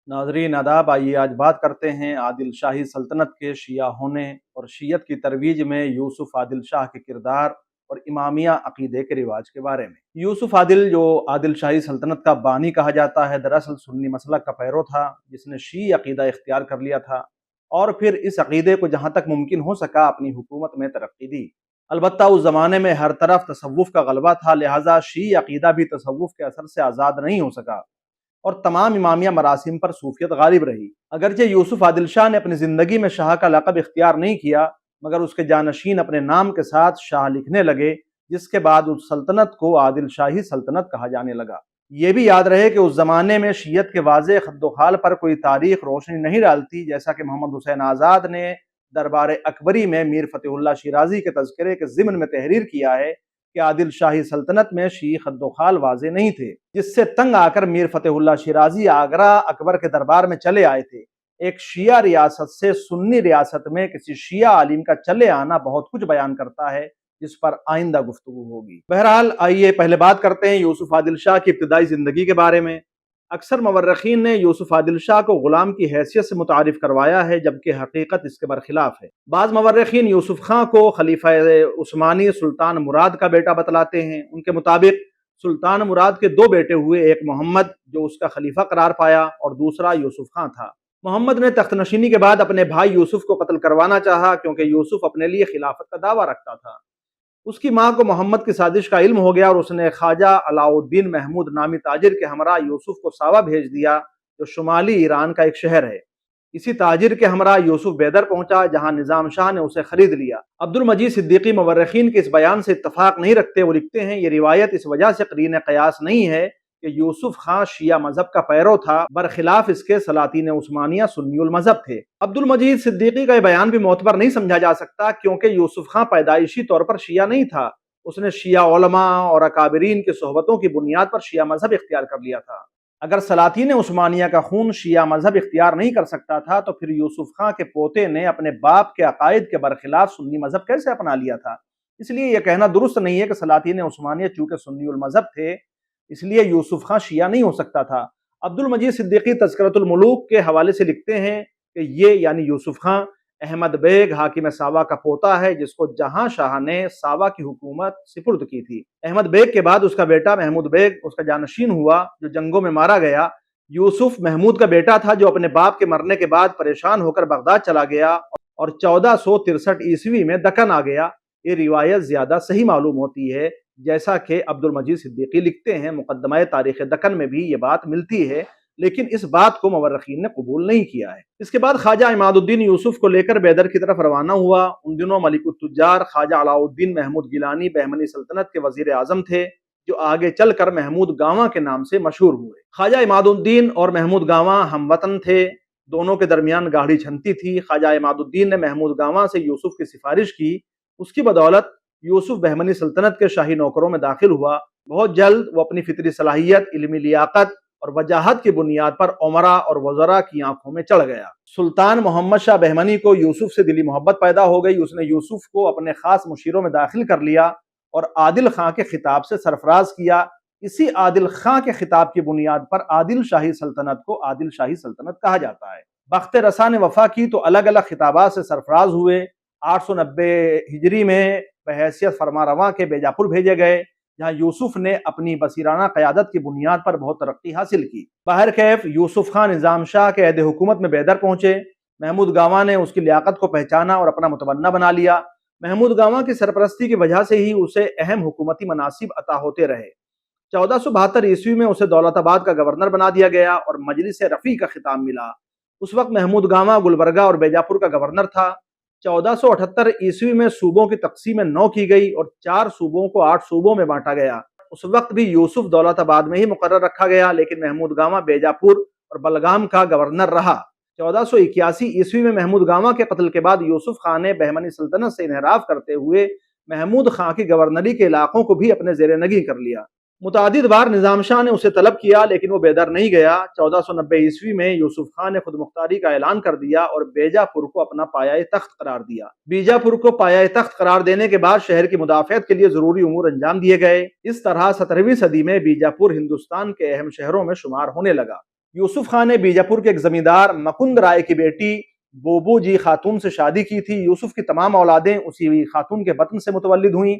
ناظرین آداب، آئیے آج بات کرتے ہیں عادل شاہی سلطنت کے شیعہ ہونے اور شیعت کی ترویج میں یوسف عادل شاہ کے کردار اور امامیہ عقیدے کے رواج کے بارے میں۔ یوسف عادل، جو عادل شاہی سلطنت کا بانی کہا جاتا ہے، دراصل سنی مسلک کا پیرو تھا جس نے شیعی عقیدہ اختیار کر لیا تھا اور پھر اس عقیدے کو جہاں تک ممکن ہو سکا اپنی حکومت میں ترقی دی۔ البتہ اس زمانے میں ہر طرف تصوف کا غلبہ تھا، لہٰذا شیعی عقیدہ بھی تصوف کے اثر سے آزاد نہیں ہو سکا اور تمام امامیہ مراسم پر صوفیت غالب رہی۔ اگرچہ یوسف عادل شاہ نے اپنی زندگی میں شاہ کا لقب اختیار نہیں کیا، مگر اس کے جانشین اپنے نام کے ساتھ شاہ لکھنے لگے، جس کے بعد اس سلطنت کو عادل شاہی سلطنت کہا جانے لگا۔ یہ بھی یاد رہے کہ اس زمانے میں شیعت کے واضح خد و خال پر کوئی تاریخ روشنی نہیں ڈالتی، جیسا کہ محمد حسین آزاد نے دربار اکبری میں میر فتح اللہ شیرازی کے تذکرے کے ضمن میں تحریر کیا ہے کہ عادل شاہی سلطنت میں شیعی خد و خال واضح نہیں تھے، جس سے تنگ آ کر میر فتح اللہ شیرازی آگرہ اکبر کے دربار میں چلے آئے تھے۔ ایک شیعہ ریاست سے سنی ریاست میں کسی شیعہ عالم کا چلے آنا بہت کچھ بیان کرتا ہے، جس پر آئندہ گفتگو ہوگی۔ بہرحال آئیے پہلے بات کرتے ہیں یوسف عادل شاہ کی ابتدائی زندگی کے بارے میں۔ اکثر مورخین نے یوسف عادل شاہ کو غلام کی حیثیت سے متعارف کروایا ہے، جبکہ حقیقت اس کے برخلاف ہے۔ بعض مورخین یوسف خان کو خلیفہ عثمانی سلطان مراد کا بیٹا بتلاتے ہیں۔ ان کے مطابق سلطان مراد کے دو بیٹے ہوئے، ایک محمد جو اس کا خلیفہ قرار پایا اور دوسرا یوسف خان تھا۔ محمد نے تخت نشینی کے بعد اپنے بھائی یوسف کو قتل کروانا چاہا، کیونکہ یوسف اپنے لیے خلافت کا دعویٰ رکھتا تھا۔ اس کی ماں کو محمد کی سازش کا علم ہو گیا اور اس نے خواجہ علاء الدین محمود نامی تاجر کے ہمراہ یوسف کو ساوا بھیج دیا، جو شمالی ایران کا ایک شہر ہے۔ اسی تاجر کے ہمراہ یوسف بیدر پہنچا، جہاں نظام شاہ نے اسے خرید لیا۔ عبد المجید صدیقی مورخین کے اس بیان سے اتفاق نہیں رکھتے۔ وہ لکھتے ہیں یہ روایت اس وجہ سے قرین قیاس نہیں ہے کہ یوسف خان شیعہ مذہب کا پیرو تھا، برخلاف اس کے سلاطین عثمانیہ سنی المذہب تھے۔ عبد المجید صدیقی کا یہ بیان بھی معتبر نہیں سمجھا جا سکتا، کیونکہ یوسف خان پیدائشی طور پر شیعہ نہیں تھا۔ اس نے شیعہ علماء اور اکابرین کی صحبتوں کی بنیاد پر شیعہ مذہب اختیار کر لیا تھا۔ اگر سلاطین عثمانیہ کا خون شیعہ مذہب اختیار نہیں کر سکتا تھا تو پھر یوسف خان کے پوتے نے اپنے باپ کے عقائد کے برخلاف سنی مذہب کیسے اپنا لیا تھا؟ اس لیے یہ کہنا درست نہیں ہے کہ سلاطین عثمانیہ چونکہ سنی المذہب تھے اس لیے یوسف خان شیعہ نہیں ہو سکتا تھا۔ عبد المجید صدیقی تذکرۃ الملوک کے حوالے سے لکھتے ہیں کہ یہ یعنی یوسف خان احمد بیگ حاکم ساوا کا پوتا ہے، جس کو جہاں شاہ نے ساوا کی حکومت سپرد کی تھی۔ احمد بیگ کے بعد اس کا بیٹا محمود بیگ اس کا جانشین ہوا، جو جنگوں میں مارا گیا۔ یوسف محمود کا بیٹا تھا، جو اپنے باپ کے مرنے کے بعد پریشان ہو کر بغداد چلا گیا اور 1463 عیسوی میں دکن آ گیا۔ یہ روایت زیادہ صحیح معلوم ہوتی ہے، جیسا کہ عبد المجید صدیقی لکھتے ہیں۔ مقدمہ تاریخ دکن میں بھی یہ بات ملتی ہے، لیکن اس بات کو مورخین نے قبول نہیں کیا ہے۔ اس کے بعد خواجہ عماد الدین یوسف کو لے کر بیدر کی طرف روانہ ہوا۔ ان دنوں ملک التجار خواجہ علاء الدین محمود گیلانی بہمنی سلطنت کے وزیر اعظم تھے، جو آگے چل کر محمود گاواں کے نام سے مشہور ہوئے۔ خواجہ عماد الدین اور محمود گاواں ہم وطن تھے، دونوں کے درمیان گاڑھی چھنتی تھی۔ خواجہ عماد الدین نے محمود گاواں سے یوسف کی سفارش کی۔ اس کی بدولت یوسف بہمنی سلطنت کے شاہی نوکروں میں داخل ہوا۔ بہت جلد وہ اپنی فطری صلاحیت، علمی لیاقت اور وجاہت کی بنیاد پر عمراء اور وزراء کی آنکھوں میں چڑھ گیا۔ سلطان محمد شاہ بہمنی کو یوسف سے دلی محبت پیدا ہو گئی۔ اس نے یوسف کو اپنے خاص مشیروں میں داخل کر لیا اور عادل خان کے خطاب سے سرفراز کیا۔ اسی عادل خان کے خطاب کی بنیاد پر عادل شاہی سلطنت کو عادل شاہی سلطنت کہا جاتا ہے۔ بخت رسا نے وفا کی تو الگ الگ خطابات سے سرفراز ہوئے۔ 890 ہجری میں بحیثیت فرمانرواں کے بیجاپور بھیجے گئے، جہاں یوسف نے اپنی بصیرانہ قیادت کی بنیاد پر بہت ترقی حاصل کی۔ بہرکیف یوسف خان نظام شاہ کے عہد حکومت میں بیدر پہنچے۔ محمود گاواں نے اس کی لیاقت کو پہچانا اور اپنا متبنہ بنا لیا۔ محمود گاواں کی سرپرستی کی وجہ سے ہی اسے اہم حکومتی مناصب عطا ہوتے رہے۔ 1472 عیسوی میں اسے دولت آباد کا گورنر بنا دیا گیا اور مجلس رفیع کا خطاب ملا۔ اس وقت محمود گاواں گلبرگہ اور بیجاپور کا گورنر تھا۔ 1478 عیسوی میں صوبوں کی تقسیم 9 کی گئی اور 4 صوبوں کو 8 صوبوں میں بانٹا گیا۔ اس وقت بھی یوسف دولت آباد میں ہی مقرر رکھا گیا، لیکن محمود گاواں بیجاپور اور بلگام کا گورنر رہا۔ 1481 عیسوی میں محمود گاواں کے قتل کے بعد یوسف خان نے بہمنی سلطنت سے انحراف کرتے ہوئے محمود خان کی گورنری کے علاقوں کو بھی اپنے زیر نگین کر لیا۔ متعدد بار نظام شاہ نے اسے طلب کیا، لیکن وہ بیدر نہیں گیا۔ 1490 عیسوی میں یوسف خان نے خود مختاری کا اعلان کر دیا اور بیجاپور کو اپنا پایہ تخت قرار دیا۔ بیجاپور کو پایہ تخت قرار دینے کے بعد شہر کی مدافعت کے لیے ضروری امور انجام دیے گئے۔ اس طرح 17ویں صدی میں بیجاپور ہندوستان کے اہم شہروں میں شمار ہونے لگا۔ یوسف خان نے بیجاپور کے ایک زمیندار مکند رائے کی بیٹی بوبو جی خاتون سے شادی کی تھی۔ یوسف کی تمام اولادیں اسی خاتون کے بطن سے متولد ہوئیں۔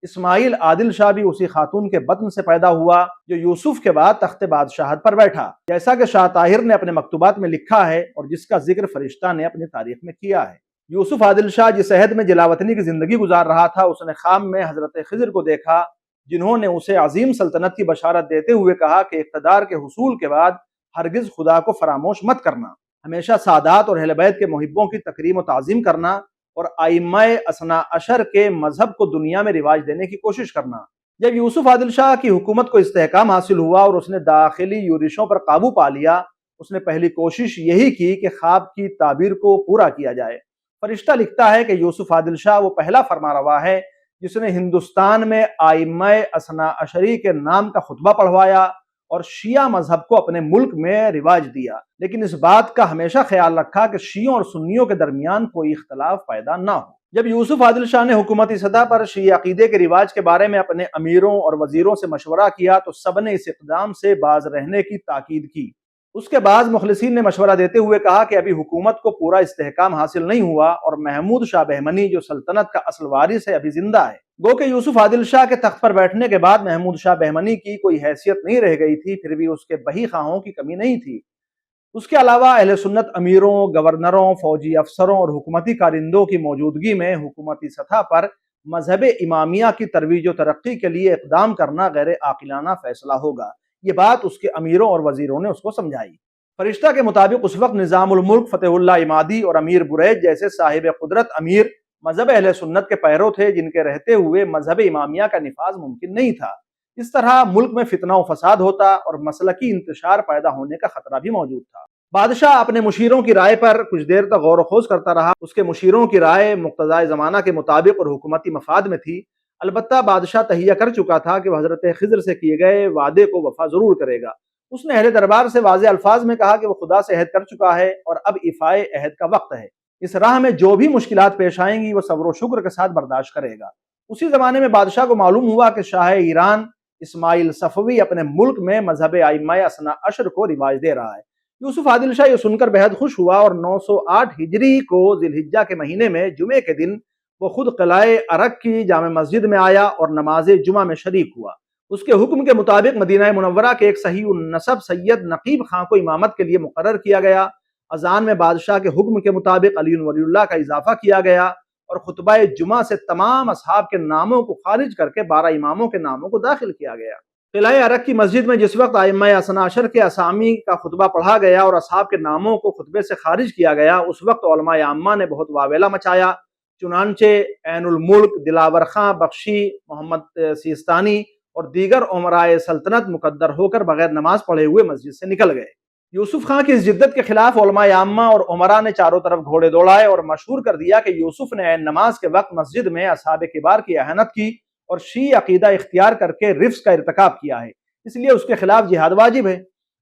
اسماعیل عادل شاہ بھی اسی خاتون کے بطن سے پیدا ہوا جو یوسف کے بعد تخت بادشاہت پر بیٹھا، جیسا کہ شاہ طاہر نے اپنے مکتوبات میں لکھا ہے اور جس کا ذکر فرشتہ نے اپنی تاریخ میں کیا ہے۔ یوسف عادل شاہ جس عہد میں جلاوطنی کی زندگی گزار رہا تھا، اس نے خواب میں حضرت خضر کو دیکھا، جنہوں نے اسے عظیم سلطنت کی بشارت دیتے ہوئے کہا کہ اقتدار کے حصول کے بعد ہرگز خدا کو فراموش مت کرنا، ہمیشہ سادات اور اہل بیت کے محبوں کی تکریم و تعظیم کرنا اور ائمہ اثنا عشر کے مذہب کو دنیا میں رواج دینے کی کوشش کرنا۔ جب یوسف عادل شاہ کی حکومت کو استحکام حاصل ہوا اور اس نے داخلی یورشوں پر قابو پا لیا، اس نے پہلی کوشش یہی کی کہ خواب کی تعبیر کو پورا کیا جائے۔ فرشتہ لکھتا ہے کہ یوسف عادل شاہ وہ پہلا فرمانروا ہے جس نے ہندوستان میں ائمہ اثنا عشری کے نام کا خطبہ پڑھوایا اور شیعہ مذہب کو اپنے ملک میں رواج دیا، لیکن اس بات کا ہمیشہ خیال رکھا کہ شیعوں اور سنیوں کے درمیان کوئی اختلاف پیدا نہ ہو۔ جب یوسف عادل شاہ نے حکومتی سطح پر شیعہ عقیدے کے رواج کے بارے میں اپنے امیروں اور وزیروں سے مشورہ کیا تو سب نے اس اقدام سے باز رہنے کی تاکید کی۔ اس کے بعد مخلصین نے مشورہ دیتے ہوئے کہا کہ ابھی حکومت کو پورا استحکام حاصل نہیں ہوا اور محمود شاہ بہمنی جو سلطنت کا اصل وارث ہے ابھی زندہ ہے۔ گو کہ یوسف عادل شاہ کے تخت پر بیٹھنے کے بعد محمود شاہ بہمنی کی کوئی حیثیت نہیں رہ گئی تھی، پھر بھی اس کے بہی خواہوں کی کمی نہیں تھی۔ اس کے علاوہ اہل سنت امیروں، گورنروں، فوجی افسروں اور حکومتی کارندوں کی موجودگی میں حکومتی سطح پر مذہب امامیہ کی ترویج و ترقی کے لیے اقدام کرنا غیر عاقلانہ فیصلہ ہوگا۔ یہ بات اس کے امیروں اور وزیروں نے اس کو سمجھائی۔ فرشتہ کے مطابق اس وقت نظام الملک فتح اللہ عمادی اور امیر برید جیسے صاحب قدرت امیر مذہب اہل سنت کے پیرو تھے، جن کے رہتے ہوئے مذہب امامیہ کا نفاذ ممکن نہیں تھا۔ اس طرح ملک میں فتنہ و فساد ہوتا اور مسلکی انتشار پیدا ہونے کا خطرہ بھی موجود تھا۔ بادشاہ اپنے مشیروں کی رائے پر کچھ دیر تک غور و خوض کرتا رہا۔ اس کے مشیروں کی رائے مقتضائے زمانہ کے مطابق اور حکومتی مفاد میں تھی۔ البتہ بادشاہ تہیہ کر چکا تھا کہ وہ حضرت خضر سے کیے گئے وعدے کو وفا ضرور کرے گا۔ اس نے اہل دربار سے واضح الفاظ میں کہا کہ وہ خدا سے عہد کر چکا ہے اور اب ایفائے عہد کا وقت ہے۔ اس راہ میں جو بھی مشکلات پیش آئیں گی وہ صبر و شکر کے ساتھ برداشت کرے گا۔ اسی زمانے میں بادشاہ کو معلوم ہوا کہ شاہ ایران اسماعیل صفوی اپنے ملک میں مذہب ائمہ اثنا عشر کو رواج دے رہا ہے۔ یوسف عادل شاہ یہ سن کر بہت خوش ہوا اور 908 ہجری کو ذی الحجہ کے مہینے میں جمعے کے دن وہ خود قلعہ ارق کی جامع مسجد میں آیا اور نماز جمعہ میں شریک ہوا۔ اس کے حکم کے مطابق مدینہ منورہ کے ایک صحیح النسب سید نقیب خان کو امامت کے لیے مقرر کیا گیا۔ اذان میں بادشاہ کے حکم کے مطابق علی ولی اللہ کا اضافہ کیا گیا اور خطبہ جمعہ سے تمام اصحاب کے ناموں کو خارج کر کے 12 اماموں کے ناموں کو داخل کیا گیا۔ قلعہ ارق کی مسجد میں جس وقت ائمہ اثنا عشر کے اسامی کا خطبہ پڑھا گیا اور اصحاب کے ناموں کو خطبے سے خارج کیا گیا، اس وقت علماء عامہ نے بہت واویلا مچایا۔ چنانچہ عین الملک، دلاور خاں بخشی، محمد سیستانی اور دیگر امرائے سلطنت مقدر ہو کر بغیر نماز پڑھے ہوئے مسجد سے نکل گئے۔ یوسف خان کی اس جدت کے خلاف علماء عامہ اور امراء نے چاروں طرف گھوڑے دوڑائے اور مشہور کر دیا کہ یوسف نے عین نماز کے وقت مسجد میں اصحاب کبار کی اہانت کی اور شیعہ عقیدہ اختیار کر کے رفض کا ارتکاب کیا ہے، اس لیے اس کے خلاف جہاد واجب ہے۔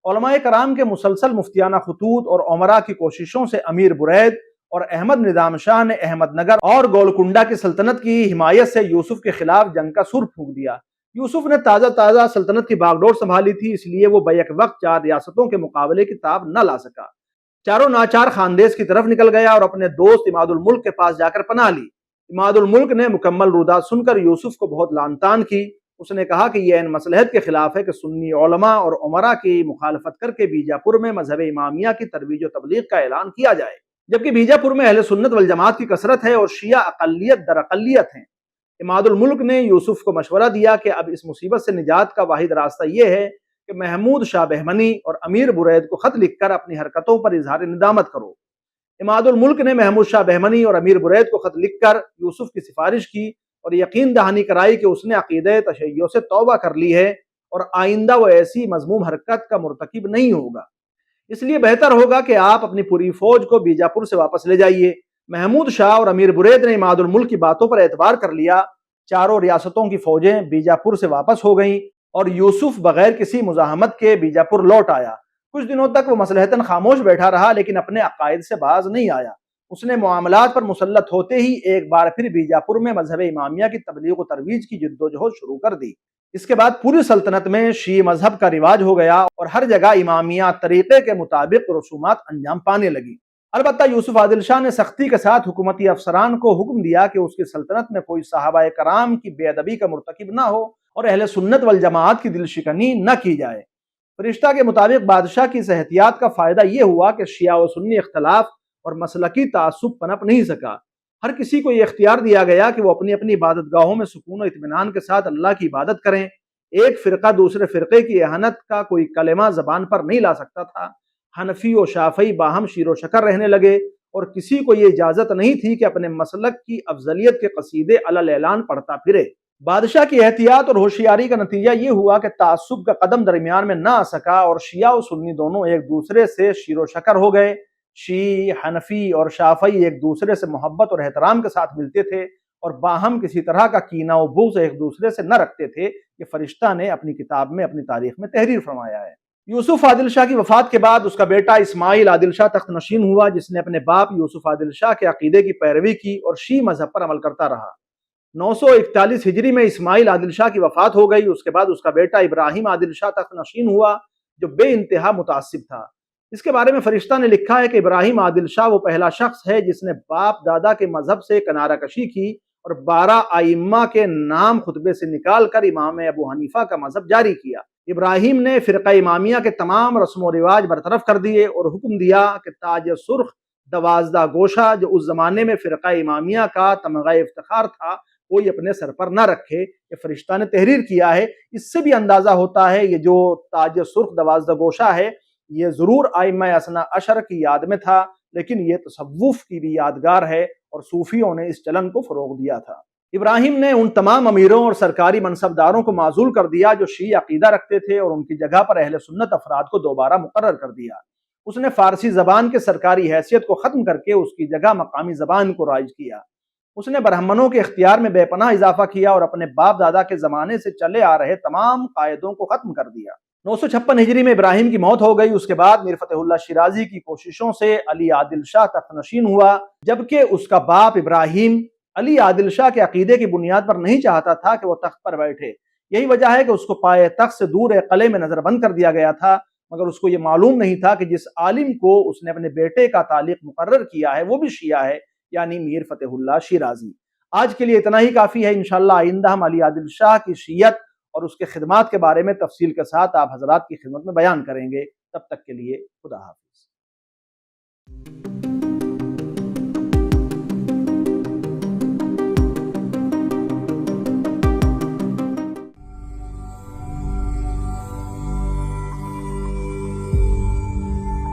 علماء کرام کے مسلسل مفتیانہ خطوط اور امراء کی کوششوں سے امیر برید اور احمد نظام شاہ نے احمد نگر اور گولکنڈہ کی سلطنت کی حمایت سے یوسف کے خلاف جنگ کا سر پھونک دیا۔ یوسف نے تازہ سلطنت کی باغ ڈور سنبھالی تھی، اس لیے وہ بیک وقت 4 ریاستوں کے مقابلے کی تاب نہ لا سکا۔ چاروں ناچار خاندیش کی طرف نکل گیا اور اپنے دوست اماد الملک کے پاس جا کر پناہ لی۔ اماد الملک نے مکمل رودات سن کر یوسف کو بہت لعن طعن کی۔ اس نے کہا کہ یہ عین مصلحت کے خلاف ہے کہ سنی علماء اور امراء کی مخالفت کر کے بیجاپور میں مذہب امامیہ کی ترویج و تبلیغ کا اعلان کیا جائے، جبکہ بیجاپور میں اہل سنت والجماعت کی کثرت ہے اور شیعہ اقلیت در اقلیت ہیں۔ اماد الملک نے یوسف کو مشورہ دیا کہ اب اس مصیبت سے نجات کا واحد راستہ یہ ہے کہ محمود شاہ بہمنی اور امیر برید کو خط لکھ کر اپنی حرکتوں پر اظہار ندامت کرو۔ اماد الملک نے محمود شاہ بہمنی اور امیر برید کو خط لکھ کر یوسف کی سفارش کی اور یقین دہانی کرائی کہ اس نے عقیدہ تشیع سے توبہ کر لی ہے اور آئندہ وہ ایسی مذموم حرکت کا مرتکب نہیں ہوگا، اس لیے بہتر ہوگا کہ آپ اپنی پوری فوج کو بیجاپور سے واپس لے جائیے۔ محمود شاہ اور امیر برید نے اماد الملک کی باتوں پر اعتبار کر لیا۔ چاروں ریاستوں کی فوجیں بیجاپور سے واپس ہو گئیں اور یوسف بغیر کسی مزاحمت کے بیجاپور لوٹ آیا۔ کچھ دنوں تک وہ مصلحتاً خاموش بیٹھا رہا لیکن اپنے عقائد سے باز نہیں آیا۔ اس نے معاملات پر مسلط ہوتے ہی ایک بار پھر بیجاپور میں مذہب امامیہ کی تبلیغ و ترویج کی جد و جہد شروع کر دی۔ اس کے بعد پوری سلطنت میں شیعہ مذہب کا رواج ہو گیا اور ہر جگہ امامیہ طریقے کے مطابق رسومات انجام پانے لگی۔ البتہ یوسف عادل شاہ نے سختی کے ساتھ حکومتی افسران کو حکم دیا کہ اس کی سلطنت میں کوئی صحابہ کرام کی بے ادبی کا مرتکب نہ ہو اور اہل سنت والجماعت کی دل شکنی نہ کی جائے۔ فرشتہ کے مطابق بادشاہ کی اس احتیاط کا فائدہ یہ ہوا کہ شیعہ و سنی اختلاف اور مسلکی تعصب پنپ نہیں سکا۔ ہر کسی کو یہ اختیار دیا گیا کہ وہ اپنی اپنی عبادت گاہوں میں سکون و اطمینان کے ساتھ اللہ کی عبادت کریں۔ ایک فرقہ دوسرے فرقے کی اہانت کا کوئی کلمہ زبان پر نہیں لا سکتا تھا۔ حنفی و شافعی باہم شیر و شکر رہنے لگے اور کسی کو یہ اجازت نہیں تھی کہ اپنے مسلک کی افضلیت کے قصیدے علی اعلان پڑھتا پھرے۔ بادشاہ کی احتیاط اور ہوشیاری کا نتیجہ یہ ہوا کہ تعصب کا قدم درمیان میں نہ آ سکا اور شیعہ و سنی دونوں ایک دوسرے سے شیر و شکر ہو گئے۔ شیعی، حنفی اور شافعی ایک دوسرے سے محبت اور احترام کے ساتھ ملتے تھے اور باہم کسی طرح کا کینہ و بغض ایک دوسرے سے نہ رکھتے تھے۔ یہ فرشتہ نے اپنی کتاب میں اپنی تاریخ میں تحریر فرمایا ہے۔ یوسف عادل شاہ کی وفات کے بعد اس کا بیٹا اسماعیل عادل شاہ تخت نشین ہوا، جس نے اپنے باپ یوسف عادل شاہ کے عقیدے کی پیروی کی اور شیعی مذہب پر عمل کرتا رہا۔ 941 ہجری میں اسماعیل عادل شاہ کی وفات ہو گئی۔ اس کے بعد اس کا بیٹا ابراہیم عادل شاہ تخت نشین ہوا، جو بے انتہا متعصب تھا۔ اس کے بارے میں فرشتہ نے لکھا ہے کہ ابراہیم عادل شاہ وہ پہلا شخص ہے جس نے باپ دادا کے مذہب سے کنارہ کشی کی اور 12 ائمہ کے نام خطبے سے نکال کر امام ابو حنیفہ کا مذہب جاری کیا۔ ابراہیم نے فرقہ امامیہ کے تمام رسم و رواج برطرف کر دیے اور حکم دیا کہ تاج سرخ 12 گوشہ جو اس زمانے میں فرقہ امامیہ کا تمغہ افتخار تھا کوئی اپنے سر پر نہ رکھے۔ یہ فرشتہ نے تحریر کیا ہے۔ اس سے بھی اندازہ ہوتا ہے یہ جو تاج سرخ 12 گوشہ ہے یہ ضرور ائمہ اثنا عشر کی یاد میں تھا، لیکن یہ تصوف کی بھی یادگار ہے اور صوفیوں نے اس چلن کو فروغ دیا تھا۔ ابراہیم نے ان تمام امیروں اور سرکاری منصبداروں کو معزول کر دیا جو شیعی عقیدہ رکھتے تھے اور ان کی جگہ پر اہل سنت افراد کو دوبارہ مقرر کر دیا۔ اس نے فارسی زبان کے سرکاری حیثیت کو ختم کر کے اس کی جگہ مقامی زبان کو رائج کیا۔ اس نے برہمنوں کے اختیار میں بے پناہ اضافہ کیا اور اپنے باپ دادا کے زمانے سے چلے آ رہے تمام قاعدوں کو ختم کر دیا۔ 956 ہجری میں ابراہیم کی موت ہو گئی۔ اس کے بعد میر فتح اللہ شیرازی کی کوششوں سے علی عادل شاہ تخت نشین ہوا، جبکہ اس کا باپ ابراہیم علی عادل شاہ کے عقیدے کی بنیاد پر نہیں چاہتا تھا کہ وہ تخت پر بیٹھے۔ یہی وجہ ہے کہ اس کو پائے تخت سے دور ایک قلعے میں نظر بند کر دیا گیا تھا، مگر اس کو یہ معلوم نہیں تھا کہ جس عالم کو اس نے اپنے بیٹے کا تعلق مقرر کیا ہے وہ بھی شیعہ ہے، یعنی میر فتح اللہ شیرازی۔ آج کے لیے اتنا ہی کافی ہے۔ انشاءاللہ آئندہ ہم علی عادل شاہ کی شیعت اور اس کے خدمات کے بارے میں تفصیل کے ساتھ آپ حضرات کی خدمت میں بیان کریں گے۔ تب تک کے لیے خدا حافظ۔